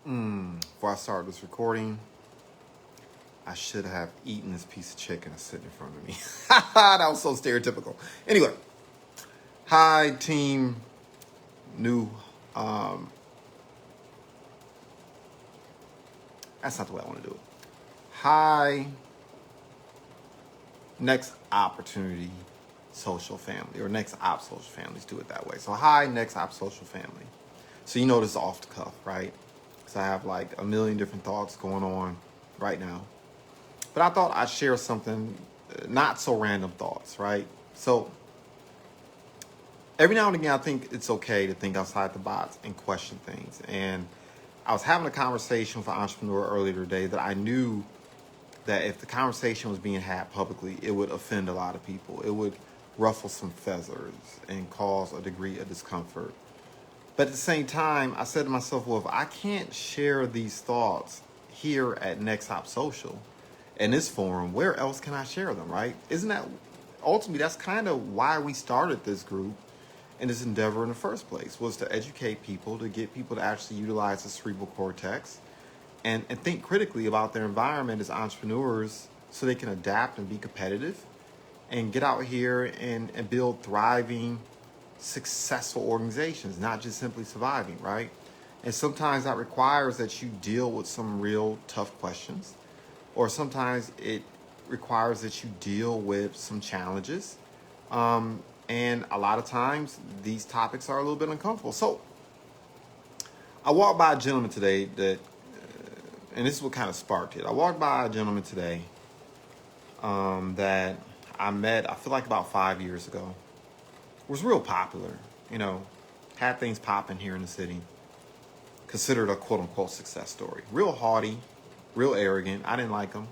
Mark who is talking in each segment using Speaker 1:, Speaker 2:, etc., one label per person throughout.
Speaker 1: Before I start this recording, I should have eaten this piece of chicken that's sitting in front of me. That was so stereotypical. Anyway, hi team new. That's not the way I want to do it. Hi next opportunity social family, or next op social families, do it that way. So hi next op social family. So you know this is off the cuff, right? So I have like a million different thoughts going on right now. But I thought I'd share something, not so random thoughts, right? So every now and again, I think it's okay to think outside the box and question things. And I was having a conversation with an entrepreneur earlier today that I knew that if the conversation was being had publicly, it would offend a lot of people. It would ruffle some feathers and cause a degree of discomfort. But at the same time, I said to myself, well, if I can't share these thoughts here at Next Hop Social, in this forum, where else can I share them, right? Isn't that, ultimately, that's kind of why we started this group and this endeavor in the first place, was to educate people, to get people to actually utilize the cerebral cortex and think critically about their environment as entrepreneurs so they can adapt and be competitive and get out here and build thriving, successful organizations, not just simply surviving, right? And sometimes that requires that you deal with some real tough questions, or sometimes it requires that you deal with some challenges. And a lot of times these topics are a little bit uncomfortable. So I walked by a gentleman today that, and this is what kind of sparked it. I walked by a gentleman today that I met, I feel like about 5 years ago. Was real popular, had things popping here in the city. Considered a quote unquote success story. Real haughty, real arrogant. I didn't like him.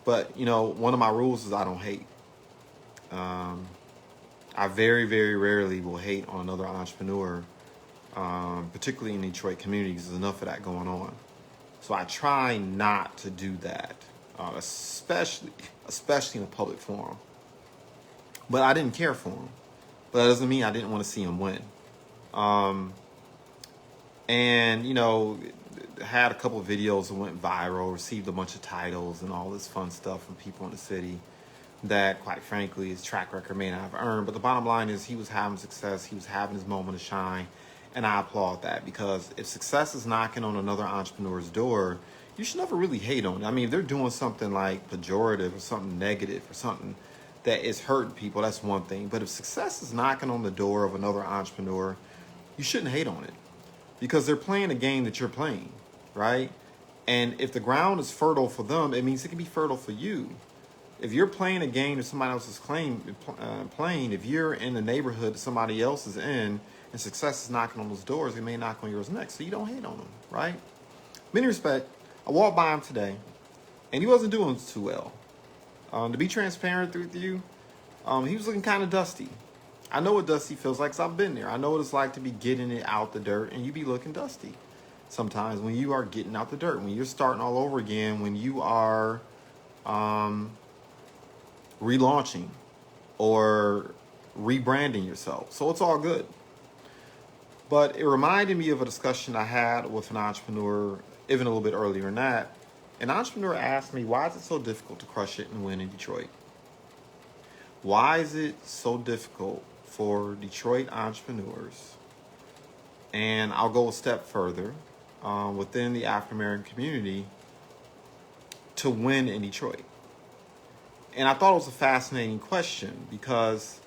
Speaker 1: But, one of my rules is I don't hate. I very, very rarely will hate on another entrepreneur, particularly in the Detroit community, because there's enough of that going on. So I try not to do that, especially in a public forum. But I didn't care for him. But that doesn't mean I didn't want to see him win. Had a couple of videos that went viral, received a bunch of titles and all this fun stuff from people in the city that, quite frankly, his track record may not have earned. But the bottom line is he was having success. He was having his moment of shine. And I applaud that, because if success is knocking on another entrepreneur's door, you should never really hate on it. I mean, if they're doing something like pejorative or something negative or something that is hurting people, that's one thing. But if success is knocking on the door of another entrepreneur, you shouldn't hate on it, because they're playing a game that you're playing, right? And if the ground is fertile for them, it means it can be fertile for you. If you're playing a game that somebody else is playing, if you're in the neighborhood that somebody else is in, and success is knocking on those doors, it may knock on yours next. So you don't hate on them, right? Many respect, I walked by him today, and he wasn't doing too well. To be transparent with you, he was looking kind of dusty. I know what dusty feels like, because I've been there. I know what it's like to be getting it out the dirt, and you be looking dusty sometimes when you are getting out the dirt, when you're starting all over again, when you are relaunching or rebranding yourself. So it's all good. But it reminded me of a discussion I had with an entrepreneur, even a little bit earlier than that. An entrepreneur asked me, why is it so difficult to crush it and win in Detroit? Why is it so difficult for Detroit entrepreneurs, and I'll go a step further, within the African American community, to win in Detroit? And I thought it was a fascinating question, because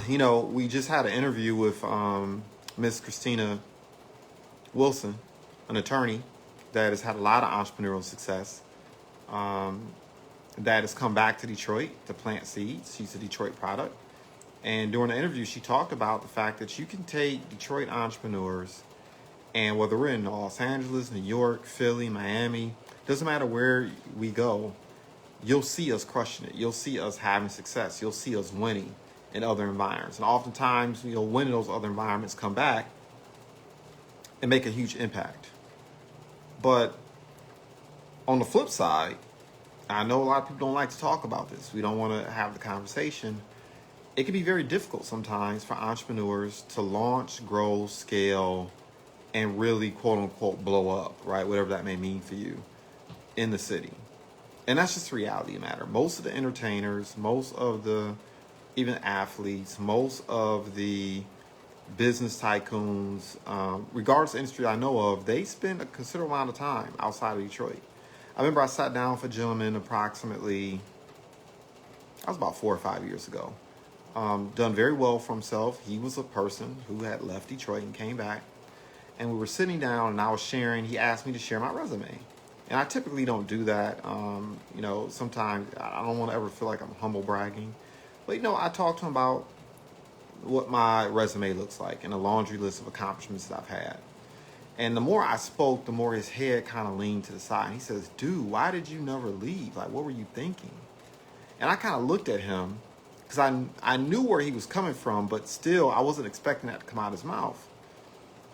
Speaker 1: we just had an interview with Miss Christina Wilson, an attorney that has had a lot of entrepreneurial success, that has come back to Detroit to plant seeds. She's a Detroit product. And during the interview, she talked about the fact that you can take Detroit entrepreneurs, and whether we're in Los Angeles, New York, Philly, Miami, doesn't matter where we go, you'll see us crushing it. You'll see us having success. You'll see us winning in other environments. And oftentimes, when those other environments come back and make a huge impact. But on the flip side, I know a lot of people don't like to talk about this. We don't want to have the conversation. It can be very difficult sometimes for entrepreneurs to launch, grow, scale, and really, quote unquote, blow up, right? Whatever that may mean for you in the city. And that's just the reality of the matter. Most of the entertainers, most of the even athletes, most of the business tycoons, regardless of the industry I know of, they spend a considerable amount of time outside of Detroit. I remember I sat down with a gentleman approximately, that was about 4 or 5 years ago. Done very well for himself. He was a person who had left Detroit and came back. And we were sitting down and I was sharing, he asked me to share my resume. And I typically don't do that. You know, sometimes I don't want to ever feel like I'm humble bragging. But, you know, I talked to him about what my resume looks like and a laundry list of accomplishments that I've had. And the more I spoke, the more his head kind of leaned to the side. And he says, dude, why did you never leave? Like, what were you thinking? And I kind of looked at him because I knew where he was coming from, but still I wasn't expecting that to come out of his mouth.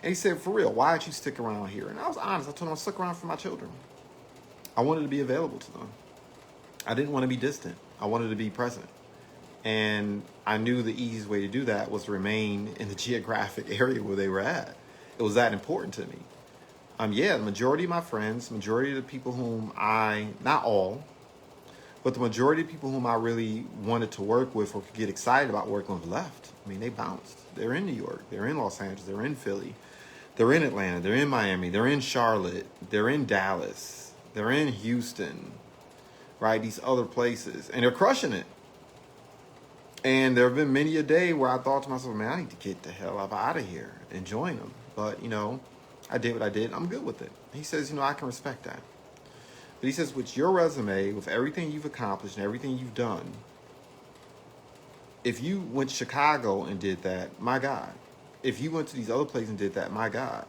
Speaker 1: And he said, for real, why did you stick around here? And I was honest. I told him I stuck around for my children. I wanted to be available to them. I didn't want to be distant. I wanted to be present. And I knew the easiest way to do that was to remain in the geographic area where they were at. It was that important to me. Yeah, the majority of my friends, majority of the people whom not all, but the majority of people whom I really wanted to work with or could get excited about working with left. I mean, they bounced. They're in New York. They're in Los Angeles. They're in Philly. They're in Atlanta. They're in Miami. They're in Charlotte. They're in Dallas. They're in Houston, right? These other places. And they're crushing it. And there have been many a day where I thought to myself, man, I need to get the hell up out of here and join them. But, you know, I did what I did. I'm good with it. He says, you know, I can respect that. But he says, with your resume, with everything you've accomplished and everything you've done, if you went to Chicago and did that, my God. If you went to these other places and did that, my God.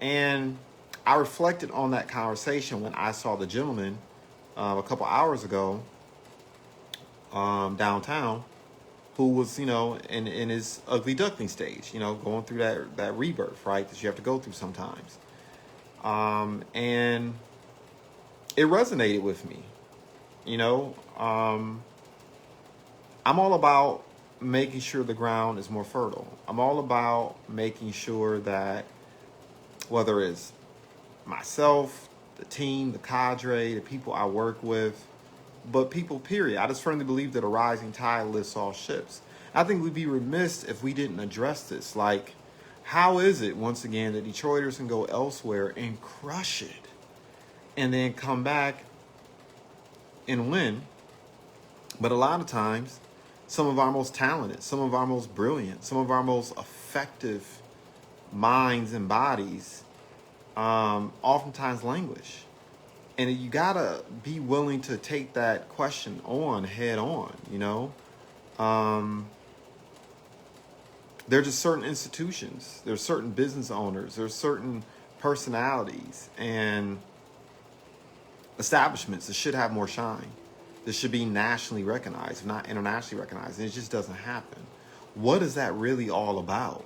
Speaker 1: And I reflected on that conversation when I saw the gentleman a couple hours ago downtown who was, you know, in his ugly duckling stage, you know, going through that rebirth, right, that you have to go through sometimes. And it resonated with me, you know. I'm all about making sure the ground is more fertile. I'm all about making sure that whether it's myself, the team, the cadre, the people I work with, but people, period. I just firmly believe that a rising tide lifts all ships. I think we'd be remiss if we didn't address this. Like, how is it, once again, that Detroiters can go elsewhere and crush it and then come back and win? But a lot of times, some of our most talented, some of our most brilliant, some of our most effective minds and bodies oftentimes languish. And you gotta be willing to take that question on head on, you know. There's just certain institutions, there's certain business owners, there's certain personalities and establishments that should have more shine. That should be nationally recognized, if not internationally recognized. And it just doesn't happen. What is that really all about?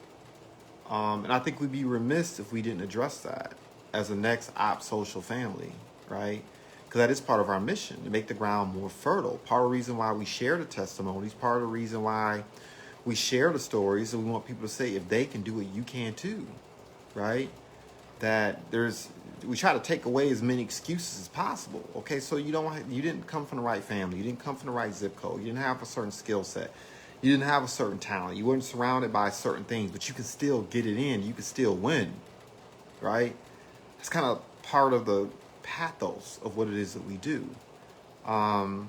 Speaker 1: And I think we'd be remiss if we didn't address that as a next op social family, right? Because that is part of our mission, to make the ground more fertile. Part of the reason why we share the testimonies, part of the reason why we share the stories, and we want people to say, if they can do it, you can too, right? That we try to take away as many excuses as possible. Okay, so you didn't come from the right family, you didn't come from the right zip code, you didn't have a certain skill set, you didn't have a certain talent, you weren't surrounded by certain things, but you can still get it in, you can still win, right? That's kind of part of the pathos of what it is that we do. And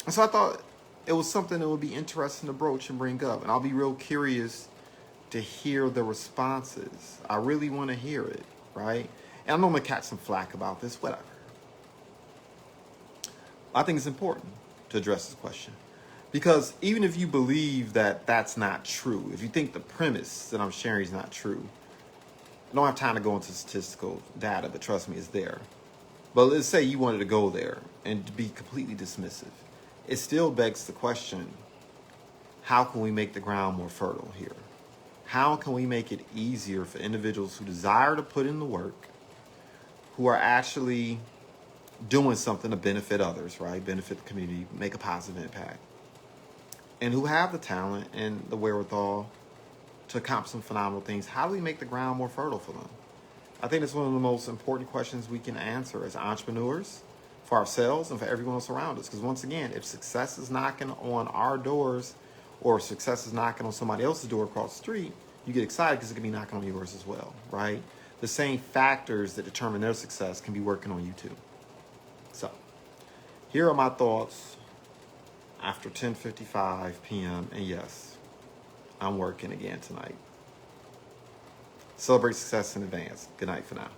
Speaker 1: so I thought it was something that would be interesting to broach and bring up, and I'll be real curious to hear the responses. I really want to hear it, right? And I know I'm going to catch some flack about this, whatever. I think it's important to address this question. Because even if you believe that that's not true, if you think the premise that I'm sharing is not true, I don't have time to go into statistical data, but trust me, it's there. But let's say you wanted to go there and to be completely dismissive. It still begs the question, how can we make the ground more fertile here? How can we make it easier for individuals who desire to put in the work, who are actually doing something to benefit others, right? Benefit the community, make a positive impact, and who have the talent and the wherewithal to accomplish some phenomenal things, how do we make the ground more fertile for them? I think it's one of the most important questions we can answer as entrepreneurs, for ourselves and for everyone else around us. Because once again, if success is knocking on our doors or success is knocking on somebody else's door across the street, you get excited because it can be knocking on yours as well, right? The same factors that determine their success can be working on you too. So here are my thoughts after 10:55 p.m. And yes, I'm working again tonight. Celebrate success in advance. Good night for now.